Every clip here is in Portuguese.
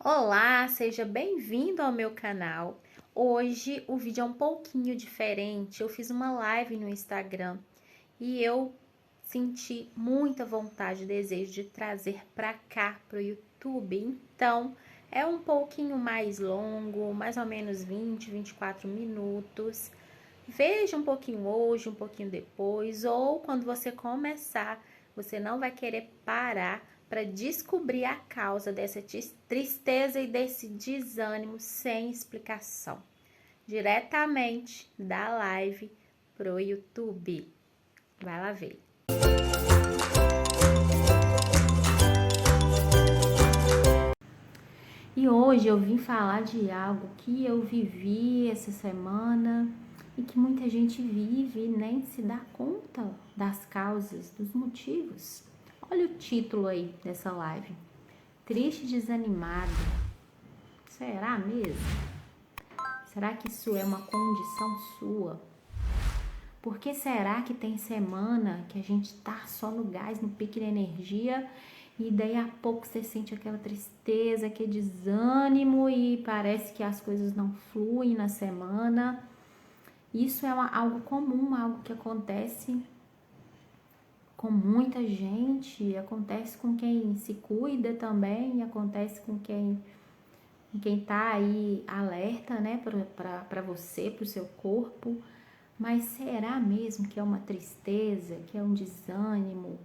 Olá, seja bem-vindo ao meu canal. Hoje o vídeo é um pouquinho diferente. Eu fiz uma live no Instagram e eu senti muita vontade, desejo de trazer para cá pro YouTube. Então, é um pouquinho mais longo, mais ou menos 24 minutos. Veja um pouquinho hoje, um pouquinho depois, ou quando você começar, você não vai querer parar para descobrir a causa dessa tristeza e desse desânimo sem explicação, diretamente da live pro YouTube. Vai lá ver. E hoje eu vim falar de algo que eu vivi essa semana e que muita gente vive e nem se dá conta das causas, dos motivos. Olha o título aí dessa live. Triste e desanimado. Será mesmo? Será que isso é uma condição sua? Por que será que tem semana que a gente tá só no gás, no pique de energia e daí a pouco você sente aquela tristeza, aquele desânimo e parece que as coisas não fluem na semana? Isso é algo comum, algo que acontece com muita gente, acontece com quem se cuida também, acontece com quem tá aí alerta, né, para você, para o seu corpo. Mas será mesmo que é uma tristeza, que é um desânimo,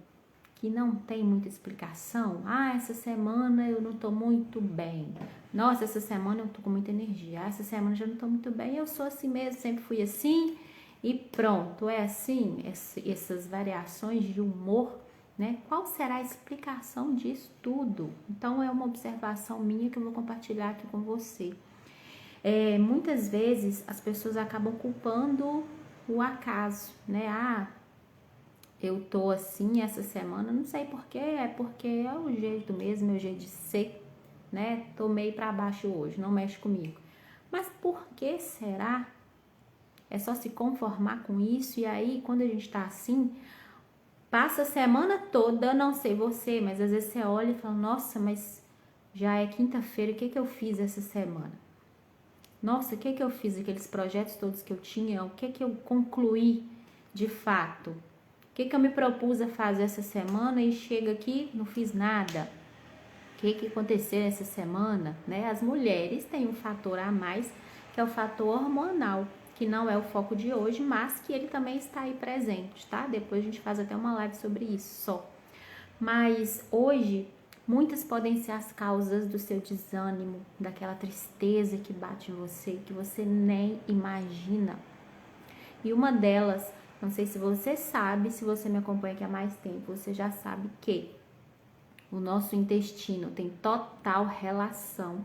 que não tem muita explicação? Ah, essa semana eu não tô muito bem. Nossa, essa semana eu tô com muita energia. Ah, essa semana eu já não tô muito bem. Eu sou assim mesmo, sempre fui assim e pronto. É assim, essas variações de humor, né? Qual será a explicação disso tudo? Então é uma observação minha que eu vou compartilhar aqui com você. Muitas vezes as pessoas acabam culpando o acaso, né? Ah, eu tô assim essa semana, não sei porquê, é porque é o jeito mesmo, meu jeito de ser, né? Tô meio pra baixo hoje, não mexe comigo. Mas por que será? É só se conformar com isso e aí quando a gente tá assim, passa a semana toda, não sei você, mas às vezes você olha e fala, nossa, mas já é quinta-feira, o que eu fiz essa semana? Nossa, o que eu fiz? Aqueles projetos todos que eu tinha, o que eu concluí de fato? O que eu me propus a fazer essa semana e chega aqui, não fiz nada? O que aconteceu essa semana? Né? As mulheres têm um fator a mais, que é o fator hormonal, que não é o foco de hoje, mas que ele também está aí presente, tá? Depois a gente faz até uma live sobre isso só. Mas hoje, muitas podem ser as causas do seu desânimo, daquela tristeza que bate em você, que você nem imagina. E uma delas, não sei se você sabe, se você me acompanha aqui há mais tempo, você já sabe que o nosso intestino tem total relação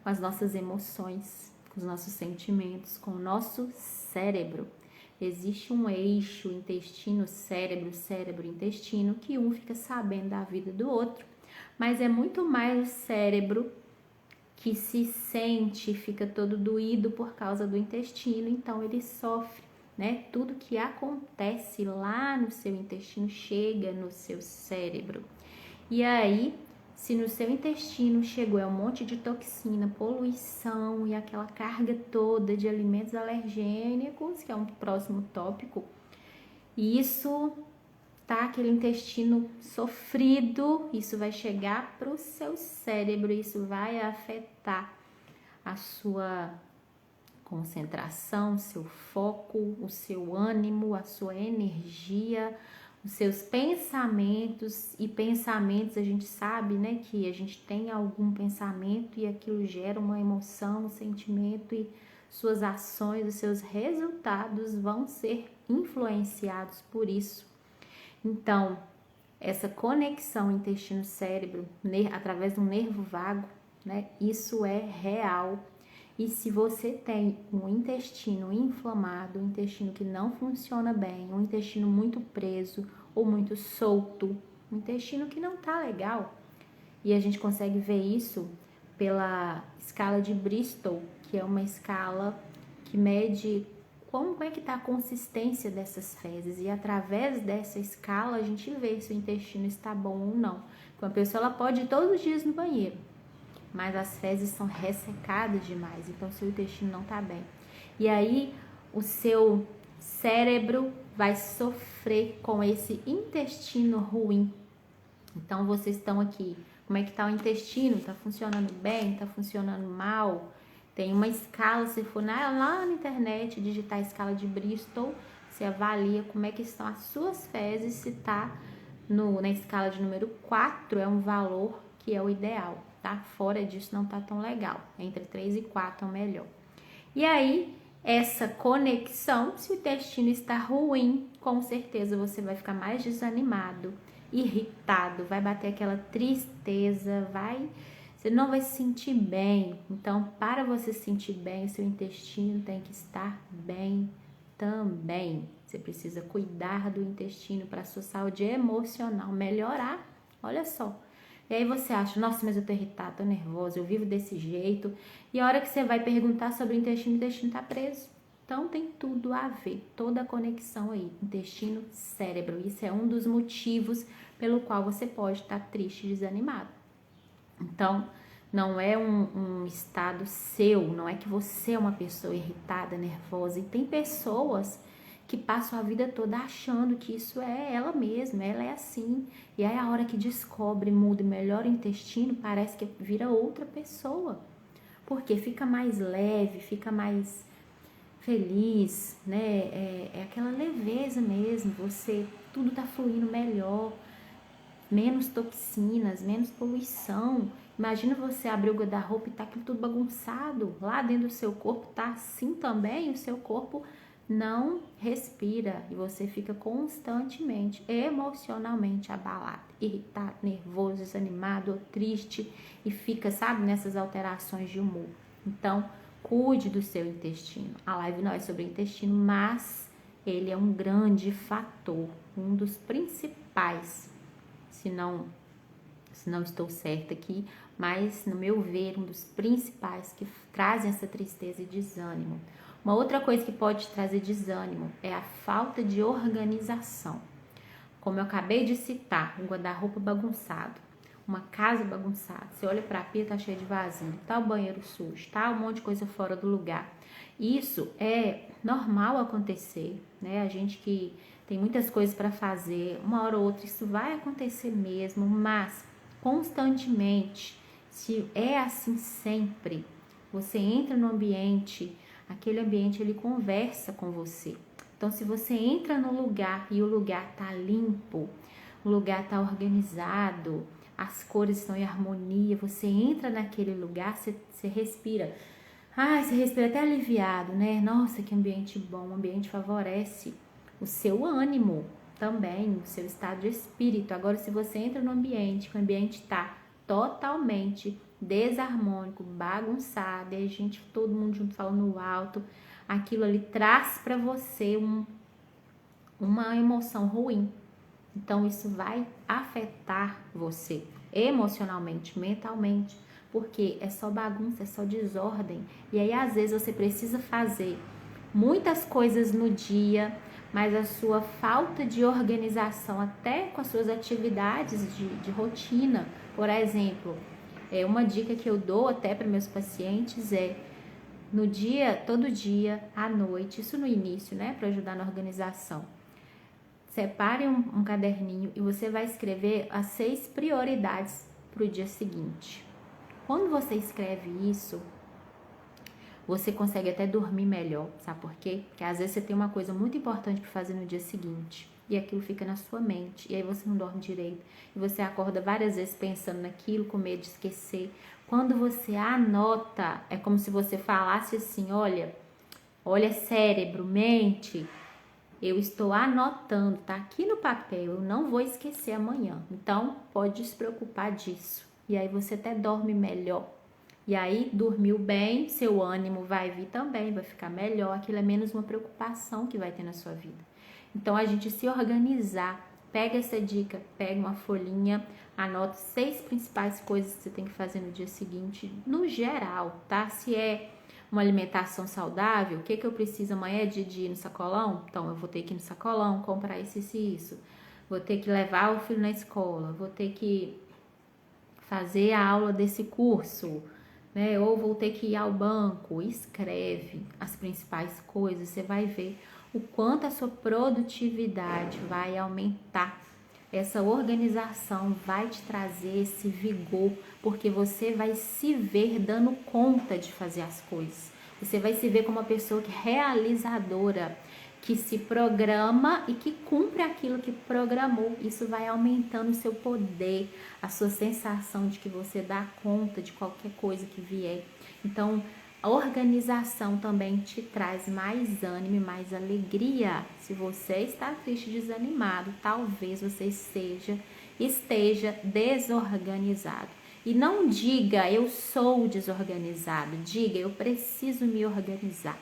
com as nossas emoções, com os nossos sentimentos, com o nosso cérebro. Existe um eixo intestino-cérebro, cérebro-intestino, que um fica sabendo da vida do outro, mas é muito mais o cérebro que se sente, fica todo doído por causa do intestino, então ele sofre, né? Tudo que acontece lá no seu intestino chega no seu cérebro. E aí, se no seu intestino chegou um monte de toxina, poluição e aquela carga toda de alimentos alergênicos, que é um próximo tópico, e isso tá aquele intestino sofrido, isso vai chegar para o seu cérebro, isso vai afetar a sua concentração, seu foco, o seu ânimo, a sua energia, os seus pensamentos. E pensamentos, a gente sabe, né, que a gente tem algum pensamento e aquilo gera uma emoção, um sentimento, e suas ações, os seus resultados vão ser influenciados por isso. Então, essa conexão intestino-cérebro através do nervo vago, né, isso é real. E se você tem um intestino inflamado, um intestino que não funciona bem, um intestino muito preso ou muito solto, um intestino que não tá legal, e a gente consegue ver isso pela escala de Bristol, que é uma escala que mede como é que tá a consistência dessas fezes, e através dessa escala a gente vê se o intestino está bom ou não. Uma pessoa ela pode ir todos os dias no banheiro, mas as fezes são ressecadas demais, então seu intestino não tá bem. E aí o seu cérebro vai sofrer com esse intestino ruim. Então vocês estão aqui, como é que tá o intestino? Tá funcionando bem? Tá funcionando mal? Tem uma escala, se for lá na internet, digitar a escala de Bristol, você avalia como é que estão as suas fezes, se tá na escala de número 4 é um valor que é o ideal, tá? Fora disso não tá tão legal, entre 3 e 4 é o melhor. E aí, essa conexão, se o intestino está ruim, com certeza você vai ficar mais desanimado, irritado, vai bater aquela tristeza, você não vai se sentir bem. Então, para você se sentir bem, o seu intestino tem que estar bem também. Você precisa cuidar do intestino para a sua saúde emocional melhorar. Olha só. E aí você acha, nossa, mas eu tô irritada, tô nervosa, eu vivo desse jeito. E a hora que você vai perguntar sobre o intestino tá preso. Então tem tudo a ver, toda a conexão aí, intestino, cérebro. Isso é um dos motivos pelo qual você pode estar triste e desanimado. Então, não é um estado seu, não é que você é uma pessoa irritada, nervosa. E tem pessoas que passam a vida toda achando que isso é ela mesma, ela é assim. E aí a hora que descobre, muda e melhora o intestino, parece que vira outra pessoa. Porque fica mais leve, fica mais feliz, né? É aquela leveza mesmo, tudo tá fluindo melhor, menos toxinas, menos poluição. Imagina você abrir o guarda-roupa e tá aquilo tudo bagunçado. Lá dentro do seu corpo tá assim também, o seu corpo não respira e você fica constantemente emocionalmente abalado, irritado, nervoso, desanimado ou triste e fica, sabe, nessas alterações de humor. Então, cuide do seu intestino. A live não é sobre o intestino, mas ele é um grande fator, um dos principais, se não estou certa aqui, mas no meu ver, um dos principais que trazem essa tristeza e desânimo. Uma outra coisa que pode trazer desânimo é a falta de organização. Como eu acabei de citar, um guarda-roupa bagunçado, uma casa bagunçada, você olha para a pia, tá cheia de vasinho, tá o banheiro sujo, tá um monte de coisa fora do lugar. Isso é normal acontecer, né? A gente que tem muitas coisas para fazer, uma hora ou outra isso vai acontecer mesmo, mas constantemente, se é assim sempre, você entra no ambiente, aquele ambiente ele conversa com você. Então, se você entra no lugar e o lugar tá limpo, o lugar tá organizado, as cores estão em harmonia, você entra naquele lugar, você respira. Você respira até aliviado, né? Nossa, que ambiente bom, o ambiente favorece o seu ânimo também, o seu estado de espírito. Agora, se você entra no ambiente, que o ambiente tá totalmente desarmônico, bagunçado, e a gente, todo mundo junto falando alto, aquilo ali traz para você uma emoção ruim. Então, isso vai afetar você emocionalmente, mentalmente, porque é só bagunça, é só desordem. E aí, às vezes, você precisa fazer muitas coisas no dia, mas a sua falta de organização, até com as suas atividades de rotina, por exemplo, uma dica que eu dou até para meus pacientes é no dia, todo dia, à noite, isso no início, né, para ajudar na organização. Separe um caderninho e você vai escrever as 6 prioridades para o dia seguinte. Quando você escreve isso, você consegue até dormir melhor, sabe por quê? Porque às vezes você tem uma coisa muito importante para fazer no dia seguinte e aquilo fica na sua mente e aí você não dorme direito e você acorda várias vezes pensando naquilo, com medo de esquecer. Quando você anota, é como se você falasse assim, olha cérebro, mente, eu estou anotando, tá aqui no papel, eu não vou esquecer amanhã. Então, pode se preocupar disso. E aí você até dorme melhor. E aí, dormiu bem, seu ânimo vai vir também, vai ficar melhor. Aquilo é menos uma preocupação que vai ter na sua vida. Então, a gente se organizar, pega essa dica, pega uma folhinha, anota 6 principais coisas que você tem que fazer no dia seguinte, no geral, tá? Se é uma alimentação saudável, o que eu preciso amanhã de ir no sacolão? Então, eu vou ter que ir no sacolão, comprar isso e isso. Vou ter que levar o filho na escola, vou ter que fazer a aula desse curso, né? Ou vou ter que ir ao banco. Escreve as principais coisas, você vai ver o quanto a sua produtividade vai aumentar. Essa organização vai te trazer esse vigor, porque você vai se ver dando conta de fazer as coisas. Você vai se ver como uma pessoa que realizadora, que se programa e que cumpre aquilo que programou. Isso vai aumentando o seu poder, a sua sensação de que você dá conta de qualquer coisa que vier. Então, a organização também te traz mais ânimo e mais alegria. Se você está triste, desanimado, talvez você esteja desorganizado. E não diga eu sou desorganizado, diga eu preciso me organizar.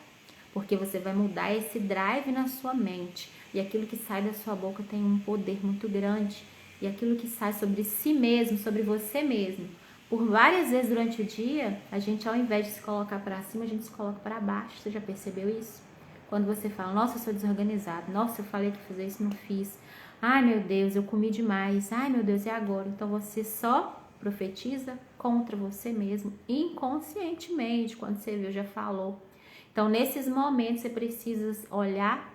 Porque você vai mudar esse drive na sua mente. E aquilo que sai da sua boca tem um poder muito grande. E aquilo que sai sobre si mesmo, sobre você mesmo. Por várias vezes durante o dia, a gente ao invés de se colocar para cima, a gente se coloca para baixo. Você já percebeu isso? Quando você fala, nossa, eu sou desorganizado. Nossa, eu falei que ia fazer isso, não fiz. Ai, meu Deus, eu comi demais. Ai, meu Deus, e agora? Então você só profetiza contra você mesmo, inconscientemente. Quando você viu, já falou. Então, nesses momentos, você precisa olhar,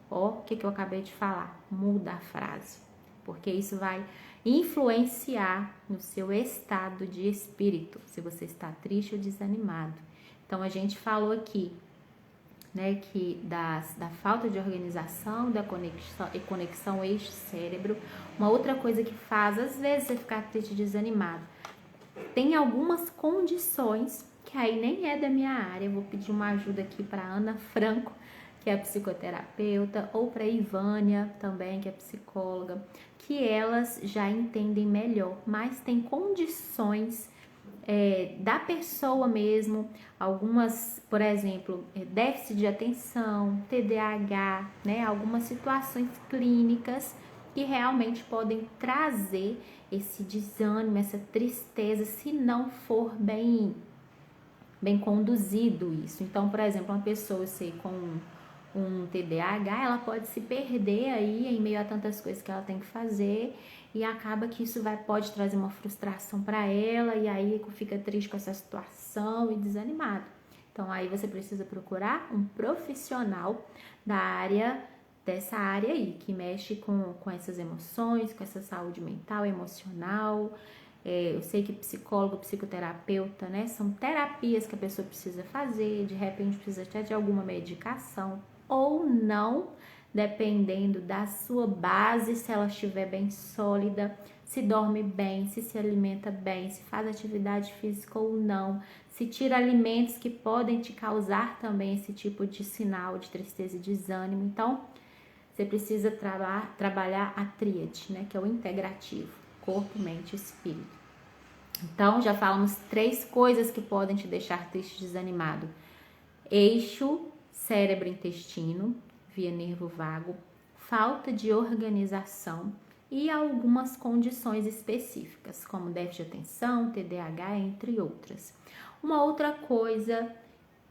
ó, o que eu acabei de falar, muda a frase, porque isso vai influenciar no seu estado de espírito, se você está triste ou desanimado. Então, a gente falou aqui, né, que da falta de organização, da conexão eixo-cérebro. Uma outra coisa que faz, às vezes, você ficar triste e desanimado, tem algumas condições que aí nem é da minha área. Eu vou pedir uma ajuda aqui para Ana Franco, que é psicoterapeuta, ou para Ivânia também, que é psicóloga, que elas já entendem melhor, mas tem condições da pessoa mesmo, algumas, por exemplo, déficit de atenção, TDAH, né, algumas situações clínicas que realmente podem trazer esse desânimo, essa tristeza, se não for bem conduzido isso. Então, por exemplo, uma pessoa, com um TDAH, ela pode se perder aí em meio a tantas coisas que ela tem que fazer e acaba que isso pode trazer uma frustração para ela e aí fica triste com essa situação e desanimado. Então, aí você precisa procurar um profissional dessa área aí, que mexe com essas emoções, com essa saúde mental, emocional. Eu sei que psicólogo, psicoterapeuta, né, são terapias que a pessoa precisa fazer, de repente precisa até de alguma medicação, ou não, dependendo da sua base, se ela estiver bem sólida, se dorme bem, se alimenta bem, se faz atividade física ou não, se tira alimentos que podem te causar também esse tipo de sinal de tristeza e desânimo. Então, você precisa trabalhar a tríade, né, que é o integrativo, corpo, mente e espírito. Então, já falamos 3 coisas que podem te deixar triste e desanimado. Eixo, cérebro, intestino, via nervo vago, falta de organização e algumas condições específicas, como déficit de atenção, TDAH, entre outras. Uma outra coisa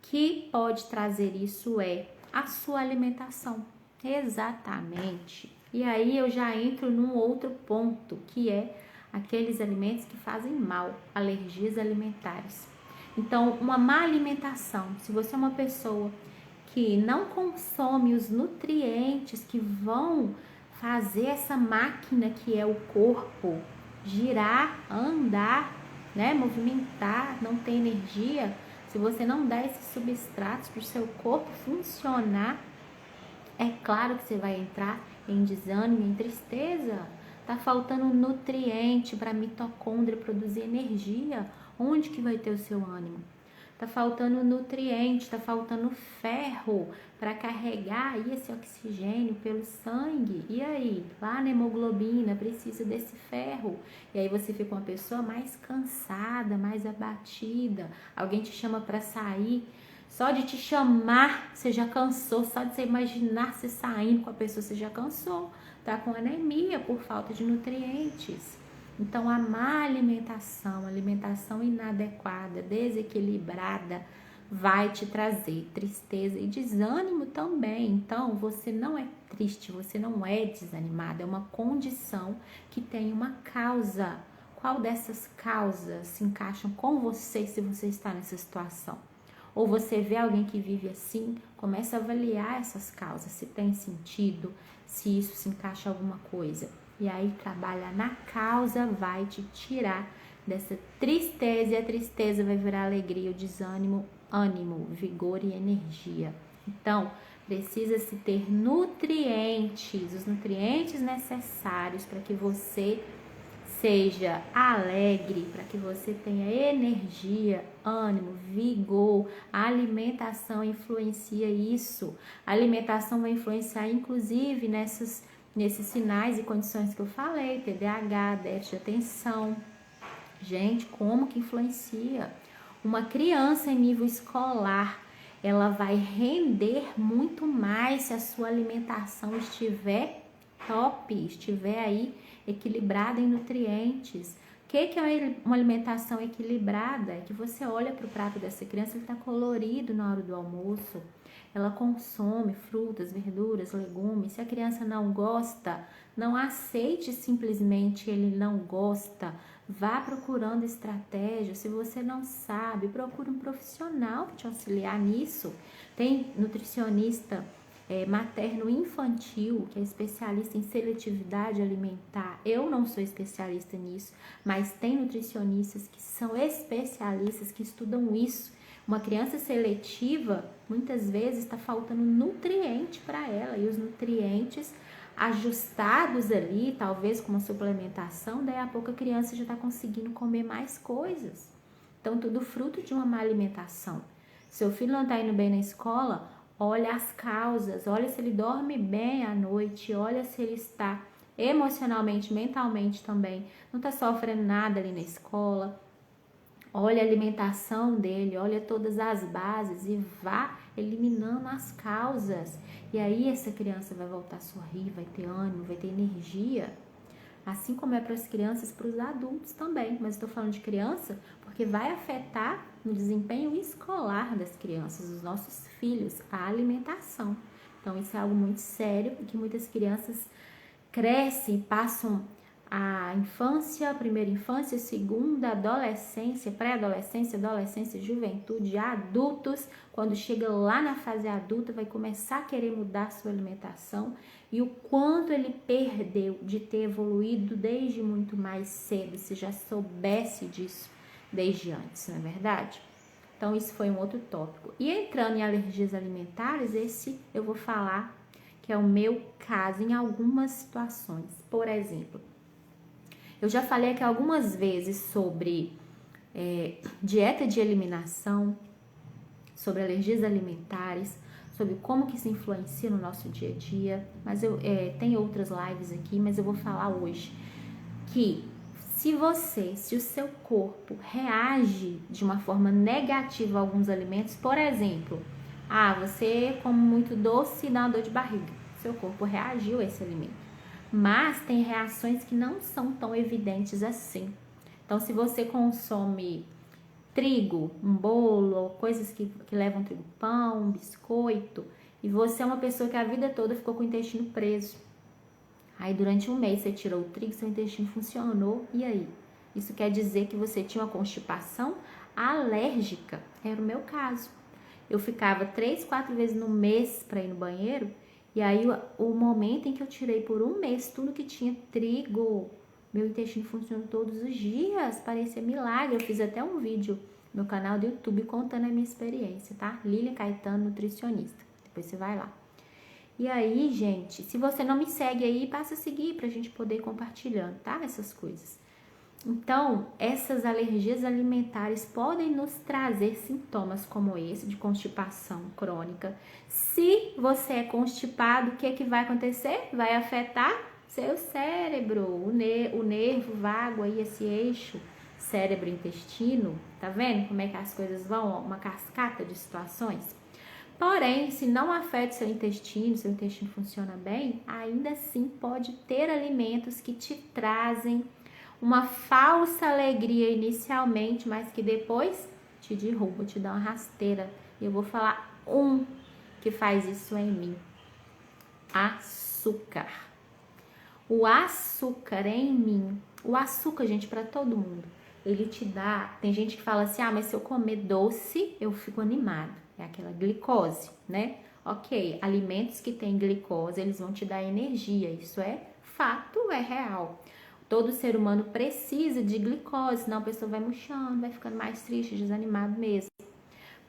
que pode trazer isso é a sua alimentação. Exatamente. E aí eu já entro num outro ponto, que é aqueles alimentos que fazem mal, alergias alimentares. Então, uma má alimentação, se você é uma pessoa que não consome os nutrientes que vão fazer essa máquina que é o corpo girar, andar, né, movimentar, não tem energia, se você não dá esses substratos para o seu corpo funcionar, é claro que você vai entrar em desânimo, em tristeza. Tá faltando nutriente para a mitocôndria produzir energia. Onde que vai ter o seu ânimo? Tá faltando nutriente, tá faltando ferro para carregar aí esse oxigênio pelo sangue. E aí, lá na hemoglobina precisa desse ferro. E aí você fica uma pessoa mais cansada, mais abatida. Alguém te chama para sair. Só de te chamar, você já cansou. Só de você imaginar você saindo com a pessoa, você já cansou. Tá com anemia por falta de nutrientes. Então, a má alimentação inadequada, desequilibrada, vai te trazer tristeza e desânimo também. Então, você não é triste, você não é desanimado. É uma condição que tem uma causa. Qual dessas causas se encaixam com você se você está nessa situação? Ou você vê alguém que vive assim, começa a avaliar essas causas, se tem sentido, se isso se encaixa em alguma coisa. E aí trabalhar na causa vai te tirar dessa tristeza, e a tristeza vai virar alegria, o desânimo, ânimo, vigor e energia. Então, precisa-se ter nutrientes, os nutrientes necessários para que você seja alegre, para que você tenha energia, ânimo, vigor. A alimentação influencia isso. A alimentação vai influenciar inclusive nesses sinais e condições que eu falei, TDAH, déficit de atenção. Gente, como que influencia? Uma criança em nível escolar, ela vai render muito mais se a sua alimentação estiver top, estiver aí equilibrada em nutrientes. O que é uma alimentação equilibrada? É que você olha para o prato dessa criança, ele está colorido na hora do almoço, ela consome frutas, verduras, legumes. Se a criança não gosta, não aceite simplesmente ele não gosta. Vá procurando estratégia. Se você não sabe, procure um profissional para te auxiliar nisso. Tem nutricionista materno-infantil, que é especialista em seletividade alimentar. Eu não sou especialista nisso, mas tem nutricionistas que são especialistas, que estudam isso. Uma criança seletiva, muitas vezes, está faltando nutriente para ela, e os nutrientes ajustados ali, talvez com uma suplementação, daí a pouco a criança já está conseguindo comer mais coisas. Então, tudo fruto de uma má alimentação. Seu filho não está indo bem na escola, olha as causas, olha se ele dorme bem à noite, olha se ele está emocionalmente, mentalmente também, não está sofrendo nada ali na escola. Olha a alimentação dele, olha todas as bases e vá eliminando as causas. E aí essa criança vai voltar a sorrir, vai ter ânimo, vai ter energia. Assim como é para as crianças, para os adultos também. Mas estou falando de criança porque vai afetar no desempenho escolar das crianças, dos nossos filhos, a alimentação. Então isso é algo muito sério, porque muitas crianças crescem, passam a infância, a primeira infância, a segunda, adolescência, pré-adolescência, adolescência, juventude, adultos. Quando chega lá na fase adulta, vai começar a querer mudar a sua alimentação, e o quanto ele perdeu de ter evoluído desde muito mais cedo, se já soubesse disso desde antes, não é verdade? Então, isso foi um outro tópico. E entrando em alergias alimentares, esse eu vou falar que é o meu caso em algumas situações. Por exemplo, eu já falei aqui algumas vezes sobre dieta de eliminação, sobre alergias alimentares, sobre como que isso influencia no nosso dia a dia, mas tem outras lives aqui, mas eu vou falar hoje que se o seu corpo reage de uma forma negativa a alguns alimentos, por exemplo, você come muito doce e dá uma dor de barriga, seu corpo reagiu a esse alimento. Mas tem reações que não são tão evidentes assim. Então, se você consome trigo, um bolo, coisas que levam trigo, pão, biscoito, e você é uma pessoa que a vida toda ficou com o intestino preso. Aí, durante um mês, você tirou o trigo, seu intestino funcionou, e aí? Isso quer dizer que você tinha uma constipação alérgica. Era o meu caso. Eu ficava 3, 4 vezes no mês para ir no banheiro, e aí o momento em que eu tirei por um mês tudo que tinha trigo, meu intestino funcionou todos os dias, parecia milagre. Eu fiz até um vídeo no canal do YouTube contando a minha experiência, tá? Lilian Caetano, nutricionista. Depois você vai lá. E aí, gente, se você não me segue aí, passa a seguir pra gente poder ir compartilhando, tá? Essas coisas. Então, essas alergias alimentares podem nos trazer sintomas como esse, de constipação crônica. Se você é constipado, o que vai acontecer? Vai afetar seu cérebro, o nervo vago aí, esse eixo cérebro-intestino. Tá vendo como é que as coisas vão? Uma cascata de situações. Porém, se não afeta seu intestino funciona bem, ainda assim pode ter alimentos que te trazem uma falsa alegria inicialmente, mas que depois te derruba, te dá uma rasteira. E eu vou falar um que faz isso em mim: açúcar. O açúcar em mim O açúcar, gente, para todo mundo, ele te dá... Tem gente que fala assim, mas se eu comer doce, eu fico animado. É aquela glicose, né? Ok, alimentos que têm glicose, eles vão te dar energia. Isso é fato, é real. Todo ser humano precisa de glicose, senão a pessoa vai murchando, vai ficando mais triste, desanimado mesmo.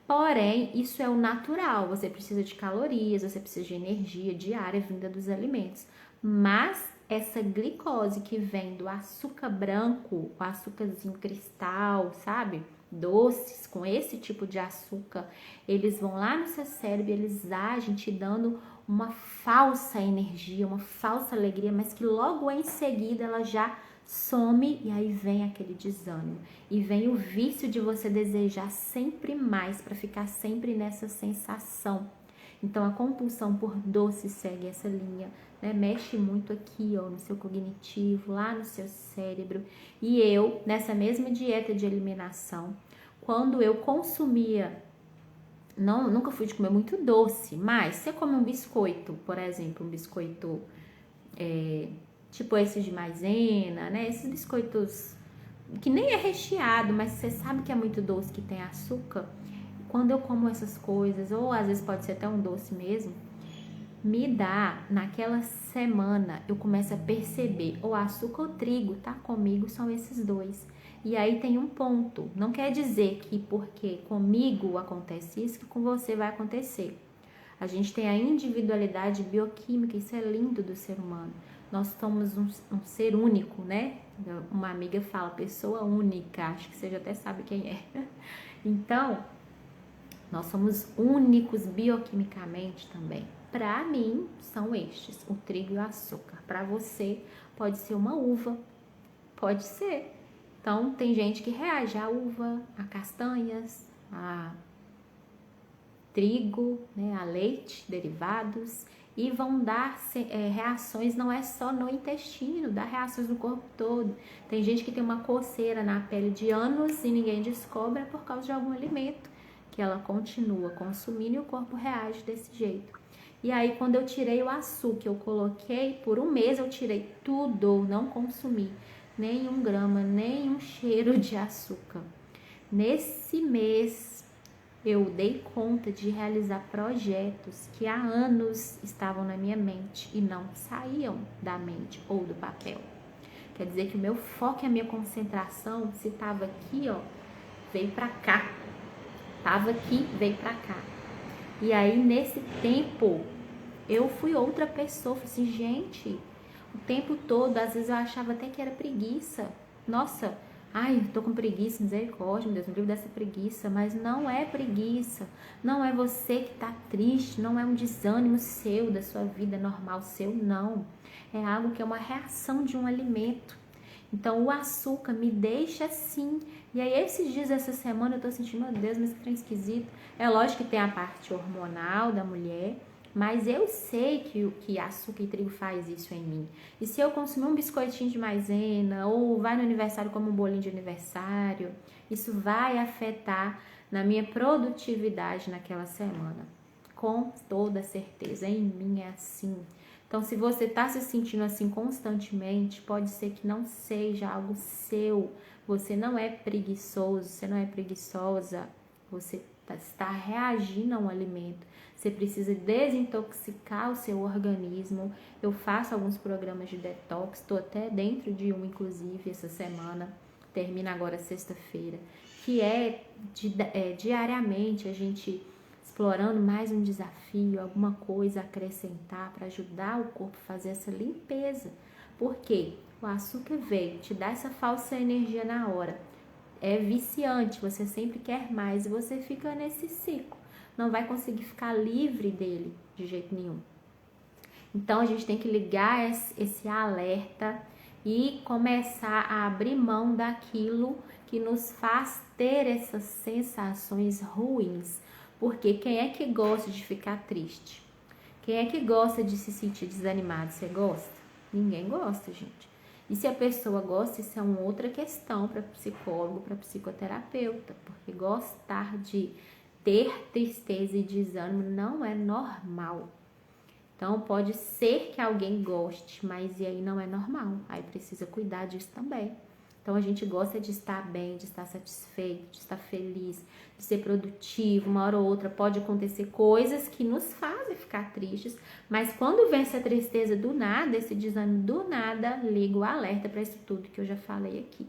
Porém, isso é o natural. Você precisa de calorias, você precisa de energia diária vinda dos alimentos. Mas essa glicose que vem do açúcar branco, o açúcarzinho cristal, sabe? Doces com esse tipo de açúcar, eles vão lá no seu cérebro, eles agem te dando uma falsa energia, uma falsa alegria, mas que logo em seguida ela já some e aí vem aquele desânimo e vem o vício de você desejar sempre mais para ficar sempre nessa sensação. Então a compulsão por doce segue essa linha, né? Mexe muito aqui, ó, no seu cognitivo, lá no seu cérebro. E eu, nessa mesma dieta de eliminação, quando eu consumia, nunca fui de comer muito doce, mas você come um biscoito, por exemplo, um biscoito tipo esses de maisena, né? Esses biscoitos que nem é recheado, mas você sabe que é muito doce, que tem açúcar. Quando eu como essas coisas, ou às vezes pode ser até um doce mesmo, me dá, naquela semana, eu começo a perceber, o açúcar ou o trigo tá comigo, são esses dois. E aí tem um ponto, não quer dizer que porque comigo acontece isso, que com você vai acontecer. A gente tem a individualidade bioquímica, isso é lindo do ser humano. Nós somos um ser único, né? Uma amiga fala, pessoa única, acho que você já até sabe quem é. Então, nós somos únicos bioquimicamente também. Para mim, são estes, o trigo e o açúcar. Para você, pode ser uma uva, pode ser. Então, tem gente que reage à uva, a castanhas, a trigo, né, a leite, derivados, e vão dar reações, não é só no intestino, dá reações no corpo todo. Tem gente que tem uma coceira na pele de anos e ninguém descobre, é por causa de algum alimento que ela continua consumindo e o corpo reage desse jeito. E aí, quando eu tirei o açúcar, eu coloquei, por um mês eu tirei tudo, não consumi nem 1 grama, nem um cheiro de açúcar. Nesse mês, eu dei conta de realizar projetos que há anos estavam na minha mente e não saíam da mente ou do papel. Quer dizer que o meu foco e a minha concentração, se estava aqui, ó, veio para cá. Tava aqui, veio para cá. E aí, nesse tempo, eu fui outra pessoa. Falei assim, gente, o tempo todo, às vezes eu achava até que era preguiça. Nossa, ai, tô com preguiça, misericórdia, meu Deus, me livre dessa preguiça. Mas não é preguiça, não é você que tá triste, não é um desânimo seu, da sua vida normal seu, não. É algo que é uma reação de um alimento. Então, o açúcar me deixa assim. E aí, esses dias, essa semana, eu tô sentindo, meu Deus, mas que trem esquisito. É lógico que tem a parte hormonal da mulher, mas eu sei que açúcar e trigo faz isso em mim. E se eu consumir um biscoitinho de maisena, ou vai no aniversário como um bolinho de aniversário, isso vai afetar na minha produtividade naquela semana. Com toda certeza, em mim é assim. Então, se você está se sentindo assim constantemente, pode ser que não seja algo seu. Você não é preguiçoso, você não é preguiçosa. Você está reagindo a um alimento. Você precisa desintoxicar o seu organismo. Eu faço alguns programas de detox, estou até dentro de um, inclusive, essa semana. Termina agora sexta-feira. Que é diariamente a gente explorando mais um desafio, alguma coisa a acrescentar para ajudar o corpo a fazer essa limpeza. Porque o açúcar veio, te dá essa falsa energia na hora. É viciante, você sempre quer mais e você fica nesse ciclo. Não vai conseguir ficar livre dele de jeito nenhum. Então a gente tem que ligar esse alerta e começar a abrir mão daquilo que nos faz ter essas sensações ruins. Porque quem é que gosta de ficar triste? Quem é que gosta de se sentir desanimado? Você gosta? Ninguém gosta, gente. E se a pessoa gosta, isso é uma outra questão para psicólogo, para psicoterapeuta. Porque gostar de ter tristeza e desânimo não é normal. Então, pode ser que alguém goste, mas e aí não é normal. Aí precisa cuidar disso também. Então, a gente gosta de estar bem, de estar satisfeito, de estar feliz, de ser produtivo. Uma hora ou outra pode acontecer coisas que nos fazem ficar tristes, mas quando vem essa tristeza do nada, esse desânimo do nada, liga o alerta para isso tudo que eu já falei aqui.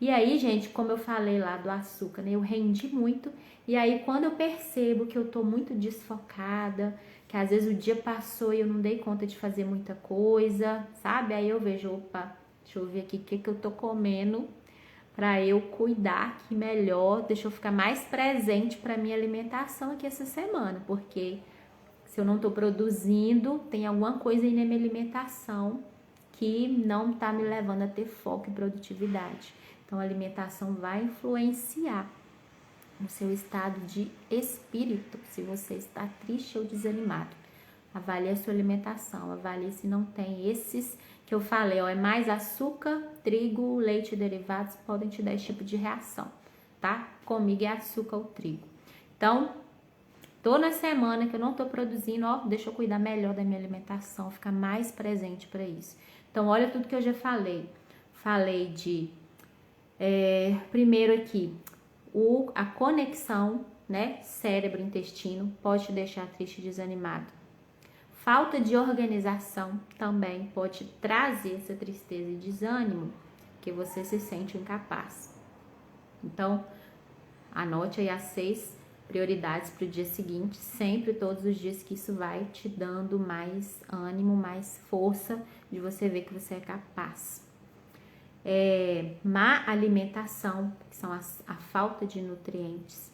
E aí, gente, como eu falei lá do açúcar, né? Eu rendi muito. E aí, quando eu percebo que eu tô muito desfocada, que às vezes o dia passou e eu não dei conta de fazer muita coisa, sabe? Aí eu vejo, opa, deixa eu ver aqui o que eu tô comendo para eu cuidar aqui melhor, deixa eu ficar mais presente para minha alimentação aqui essa semana, porque se eu não tô produzindo, tem alguma coisa aí na minha alimentação que não tá me levando a ter foco e produtividade. Então, a alimentação vai influenciar no seu estado de espírito, se você está triste ou desanimado. Avalie a sua alimentação, avalie se não tem esses que eu falei, ó, é mais açúcar, trigo, leite e derivados, podem te dar esse tipo de reação, tá? Comigo é açúcar ou trigo. Então, tô na semana que eu não tô produzindo, ó, deixa eu cuidar melhor da minha alimentação, ficar mais presente para isso. Então, olha tudo que eu já falei. Falei de, primeiro aqui, a conexão, né, cérebro-intestino pode te deixar triste e desanimado. Falta de organização também pode trazer essa tristeza e desânimo, que você se sente incapaz. Então, anote aí as 6 prioridades para o dia seguinte, sempre, todos os dias, que isso vai te dando mais ânimo, mais força de você ver que você é capaz. Má alimentação, que são a falta de nutrientes.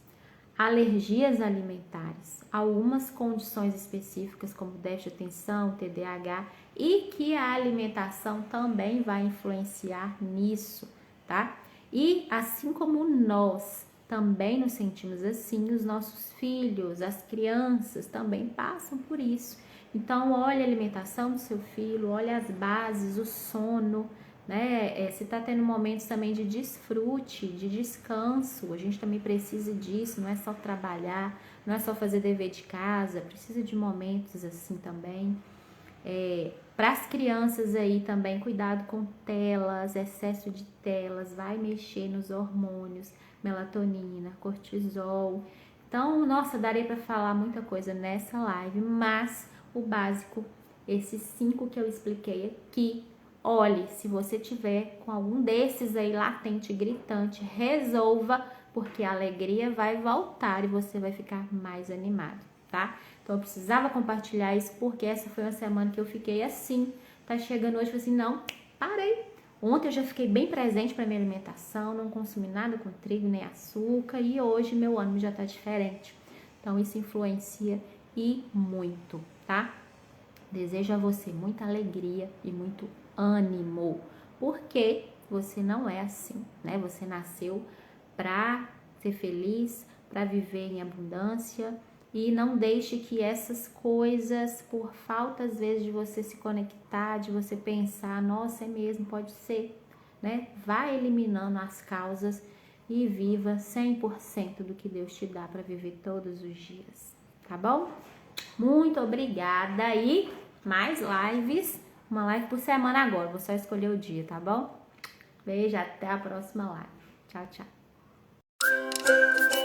Alergias alimentares, algumas condições específicas como déficit de atenção, TDAH, e que a alimentação também vai influenciar nisso, tá? E assim como nós também nos sentimos assim, os nossos filhos, as crianças também passam por isso. Então, olha a alimentação do seu filho, olha as bases, o sono, né? Se tá tendo momentos também de desfrute, de descanso, a gente também precisa disso, não é só trabalhar, não é só fazer dever de casa, precisa de momentos assim também. Para as crianças aí também, cuidado com telas, excesso de telas, vai mexer nos hormônios, melatonina, cortisol. Então, nossa, daria para falar muita coisa nessa live, mas o básico, esses 5 que eu expliquei aqui, olhe, se você tiver com algum desses aí latente, gritante, resolva, porque a alegria vai voltar e você vai ficar mais animado, tá? Então eu precisava compartilhar isso porque essa foi uma semana que eu fiquei assim. Tá chegando hoje, eu falei assim, não, parei. Ontem eu já fiquei bem presente para minha alimentação, não consumi nada com trigo nem açúcar e hoje meu ânimo já tá diferente. Então isso influencia e muito, tá? Desejo a você muita alegria e muito ânimo, porque você não é assim, né? Você nasceu para ser feliz, para viver em abundância e não deixe que essas coisas, por falta às vezes de você se conectar, de você pensar, nossa, é mesmo, pode ser, né? Vai eliminando as causas e viva 100% do que Deus te dá para viver todos os dias, tá bom? Muito obrigada e mais lives, uma live por semana agora, vou só escolher o dia, tá bom? Beijo, até a próxima live. Tchau, tchau.